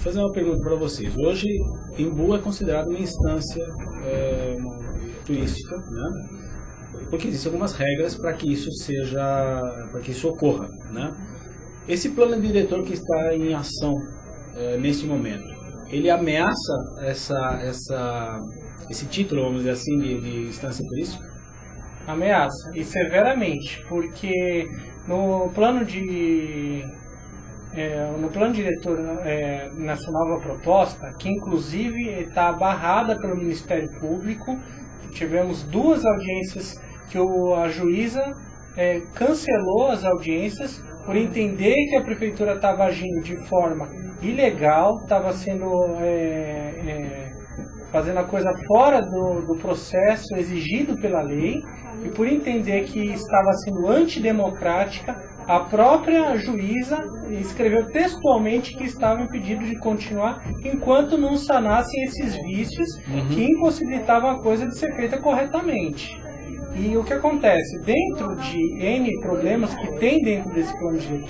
fazer uma pergunta para vocês. Hoje, Embu é considerado uma instância turística, né? Porque existem algumas regras para que isso ocorra, né? Esse plano diretor que está em ação neste momento, ele ameaça esse título, vamos dizer assim, de instância turística? Ameaça, e severamente, porque no plano diretor, nessa nova proposta, que inclusive está barrada pelo Ministério Público, tivemos 2 audiências que a juíza cancelou as audiências por entender que a prefeitura estava agindo de forma ilegal, estava sendo fazendo a coisa fora do processo exigido pela lei, e por entender que estava sendo antidemocrática, a própria juíza escreveu textualmente que estava impedido de continuar enquanto não sanassem esses vícios que impossibilitavam a coisa de ser feita corretamente. E o que acontece? Dentro de N problemas que tem dentro desse o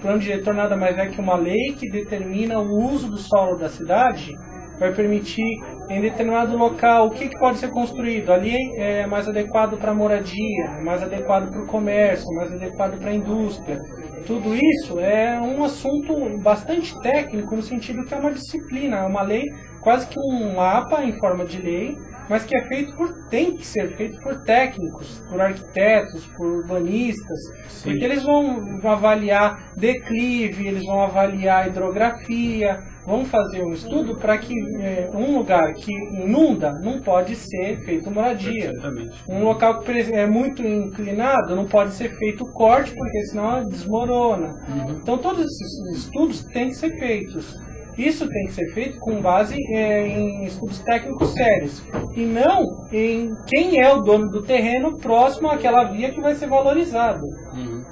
plano diretor nada mais é que uma lei que determina o uso do solo da cidade, vai permitir em determinado local o que pode ser construído. Ali é mais adequado para a moradia, é mais adequado para o comércio, é mais adequado para a indústria. Tudo isso é um assunto bastante técnico, no sentido que é uma disciplina, é uma lei, quase que um mapa em forma de lei, mas que tem que ser feito por técnicos, por arquitetos, por urbanistas, sim, porque eles vão avaliar declive, eles vão avaliar hidrografia, vão fazer um estudo para que um lugar que inunda não pode ser feito moradia. Um local que é muito inclinado não pode ser feito corte, porque senão desmorona. Então todos esses estudos têm que ser feitos. Isso tem que ser feito com base em estudos técnicos sérios, e não em quem é o dono do terreno próximo àquela via que vai ser valorizado.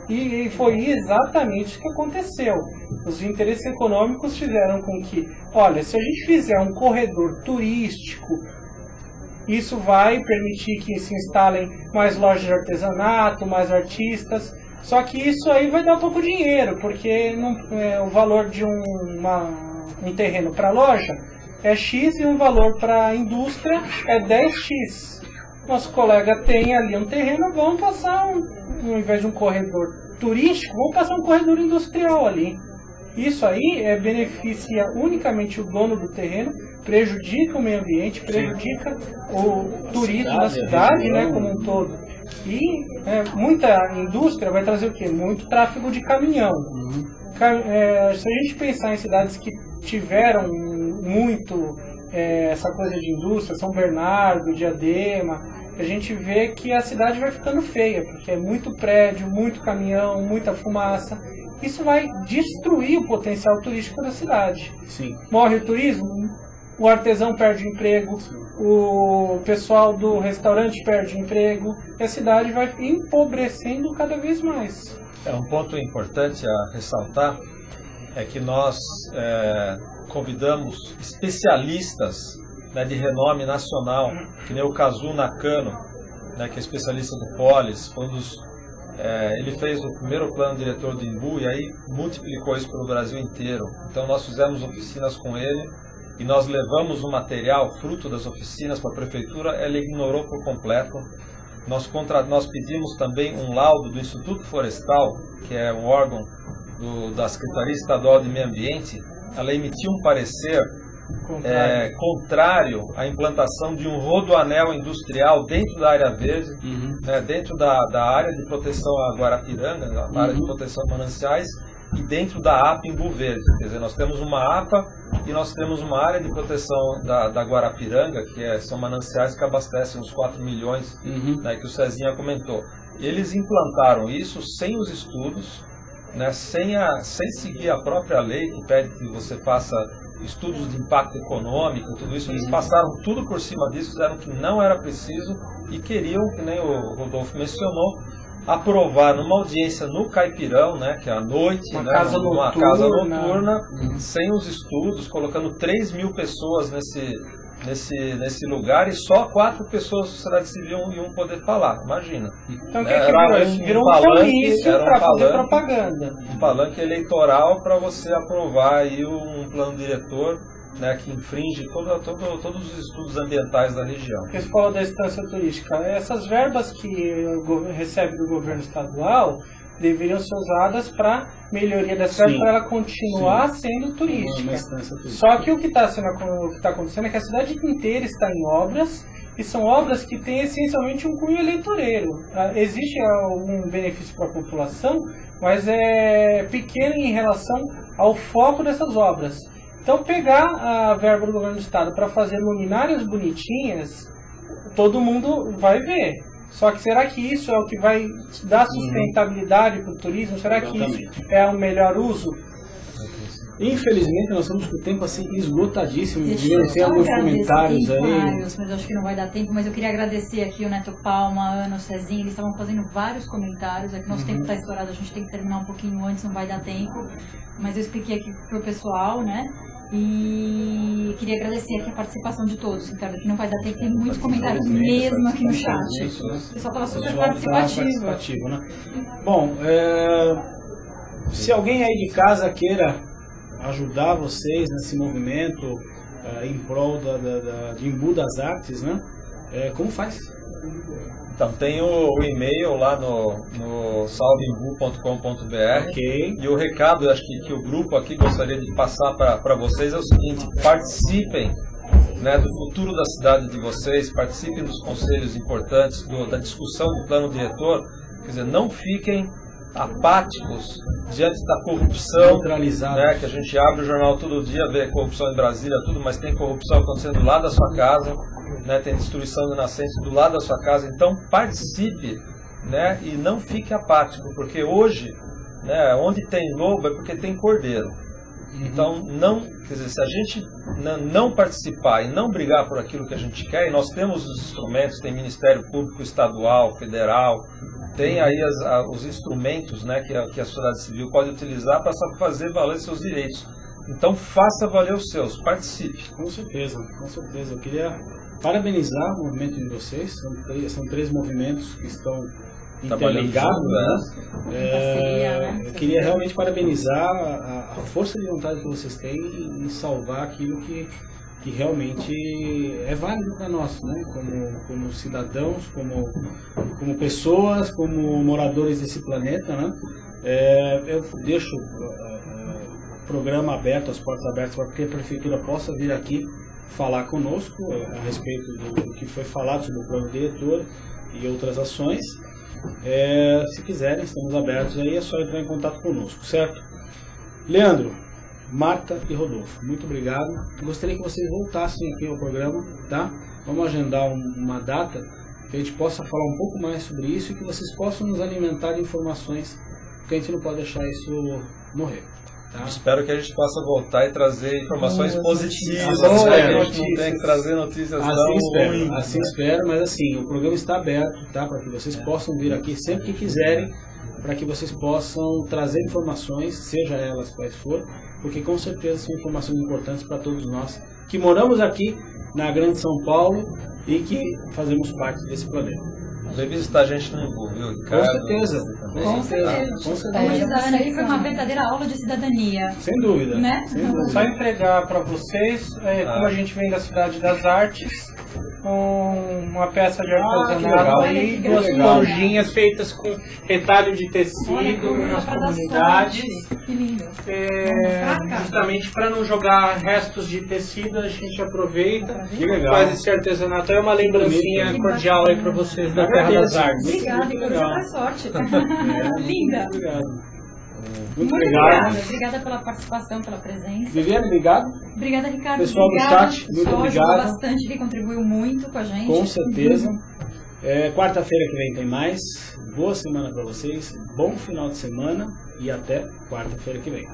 E foi exatamente o que aconteceu. Os interesses econômicos fizeram com que, olha, se a gente fizer um corredor turístico, isso vai permitir que se instalem mais lojas de artesanato, mais artistas. Só que isso aí vai dar pouco dinheiro, porque o valor de um terreno para loja é X e um valor para a indústria é 10X. Nosso colega tem ali um terreno, vamos passar, ao invés de um corredor turístico, vamos passar um corredor industrial ali. Isso aí beneficia unicamente o dono do terreno, prejudica o meio ambiente, prejudica o turismo da cidade, né, como um todo. E muita indústria vai trazer o quê? Muito tráfego de caminhão. Se a gente pensar em cidades que tiveram muito essa coisa de indústria, São Bernardo, Diadema, a gente vê que a cidade vai ficando feia, porque é muito prédio, muito caminhão, muita fumaça. Isso vai destruir o potencial turístico da cidade. Sim. Morre o turismo, o artesão perde emprego, o pessoal do restaurante perde emprego, e a cidade vai empobrecendo cada vez mais. Um ponto importante a ressaltar é que nós convidamos especialistas, né, de renome nacional, que nem o Kazu Nakano, né, que é especialista do Polis, ele fez o primeiro plano diretor do Embu e aí multiplicou isso pelo Brasil inteiro. Então nós fizemos oficinas com ele e nós levamos o material, fruto das oficinas, para a prefeitura. Ela ignorou por completo. Nós pedimos também um laudo do Instituto Florestal, que é um órgão da Secretaria Estadual de Meio Ambiente. Ela emitiu um parecer contrário à implantação de um rodoanel industrial dentro da área verde, dentro da área de proteção a Guarapiranga, a área de proteção a mananciais, e dentro da APA Embu Verde. Quer dizer, nós temos uma APA e nós temos uma área de proteção da Guarapiranga, que são mananciais que abastecem os 4 milhões, né, que o Cezinha comentou. Eles implantaram isso sem os estudos, né, sem seguir a própria lei, que pede que você faça estudos de impacto econômico, tudo isso. Eles passaram tudo por cima disso, disseram que não era preciso e queriam, que nem o Rodolfo mencionou, aprovar numa audiência no Caipirão, né, que é à noite, uma né, casa casa noturna, sem os estudos, colocando 3.000 pessoas nesse lugar e só 4 pessoas da sociedade civil iam poder falar, imagina. Então o que virou um comício para fazer propaganda. Um palanque eleitoral para você aprovar aí um plano diretor, né, que infringe todos os estudos ambientais da região. Você falou da instância turística. Essas verbas que recebe do governo estadual deveriam ser usadas para melhoria da cidade, para ela continuar sendo turística. Só que o que está acontecendo é que a cidade inteira está em obras, e são obras que têm essencialmente um cunho eleitoreiro. Existe algum benefício para a população, mas é pequeno em relação ao foco dessas obras. Então, pegar a verba do governo do estado para fazer luminárias bonitinhas, todo mundo vai ver. Só que será que isso é o que vai dar sustentabilidade para o turismo? Será que isso é o melhor uso? Infelizmente, nós estamos com o tempo assim esgotadíssimo. Tem alguns comentários aí. Vários, mas eu acho que não vai dar tempo. Mas eu queria agradecer aqui o Neto Palma, a Ana, o Cezinho. Eles estavam fazendo vários comentários. É que nosso tempo está estourado, a gente tem que terminar um pouquinho antes, não vai dar tempo. Mas eu expliquei aqui para o pessoal, né? E queria agradecer aqui a participação de todos, Ricardo, que não vai dar tempo, tem muitos comentários mesmo aqui no chat. O pessoal estava super participativo. Né? Bom, se alguém aí de casa queira ajudar vocês nesse movimento em prol de Embu das Artes, né? Como faz? Então, tem o e-mail lá no salveembu.com.br. Okay. E o recado, acho que o grupo aqui gostaria de passar para vocês é o seguinte: participem, né, do futuro da cidade de vocês, participem dos conselhos importantes, da discussão do plano diretor. Quer dizer, não fiquem apáticos diante da corrupção, né, que a gente abre o jornal todo dia, vê corrupção em Brasília, tudo, mas tem corrupção acontecendo lá da sua casa. Né, tem destruição de nascentes do lado da sua casa. Então participe, né, e não fique apático, porque hoje, né, onde tem lobo é porque tem cordeiro. Então quer dizer, se a gente não participar e não brigar por aquilo que a gente quer, e nós temos os instrumentos, tem Ministério Público Estadual, Federal, tem aí os instrumentos, né, que a sociedade civil pode utilizar para fazer valer seus direitos. Então faça valer os seus, participe. Com certeza, com certeza. Eu queria parabenizar o movimento de vocês. São 3 movimentos que estão interligados. Eu queria realmente parabenizar a força de vontade que vocês têm em salvar aquilo que realmente é válido para nós, né? Como cidadãos, como pessoas, como moradores desse planeta, né? Eu deixo o programa aberto, as portas abertas, para que a prefeitura possa vir aqui falar conosco a respeito do que foi falado sobre o plano diretor e outras ações. Se quiserem, estamos abertos aí, é só entrar em contato conosco, certo? Leandro, Marta e Rodolfo, muito obrigado. Gostaria que vocês voltassem aqui ao programa, tá? Vamos agendar uma data que a gente possa falar um pouco mais sobre isso e que vocês possam nos alimentar de informações, porque a gente não pode deixar isso morrer. Tá. Espero que a gente possa voltar e trazer informações positivas, né? Que a gente não tem que trazer notícias ruins. Assim espero, mas assim, o programa está aberto, tá? Para que vocês possam vir aqui sempre que quiserem, para que vocês possam trazer informações, seja elas quais for, porque com certeza são informações importantes para todos nós que moramos aqui na Grande São Paulo e que fazemos parte desse planeta. Vem visitar a gente no Embu, viu, Ricardo? Com certeza. Com certeza. Como diz a Ana, aqui foi uma verdadeira aula de cidadania. Sem dúvida. Né? Sem dúvida. Só entregar para vocês, como a gente vem da Cidade das Artes, uma peça de artesanato aí, 2 corujinhas feitas com retalho de tecido nas comunidades. Que lindo. Justamente para não jogar restos de tecido, a gente aproveita e faz esse artesanato. É uma lembrancinha cordial aí para vocês da Terra das Artes. Obrigada, e boa sorte. Linda. Obrigado. Muito obrigada. Obrigada pela participação, pela presença. Viviane, obrigado. Obrigada, Ricardo. Pessoal do chat, muito obrigado. Ajudou bastante, que contribuiu muito com a gente. Com certeza. Quarta-feira que vem tem mais. Boa semana para vocês. Bom final de semana e até quarta-feira que vem.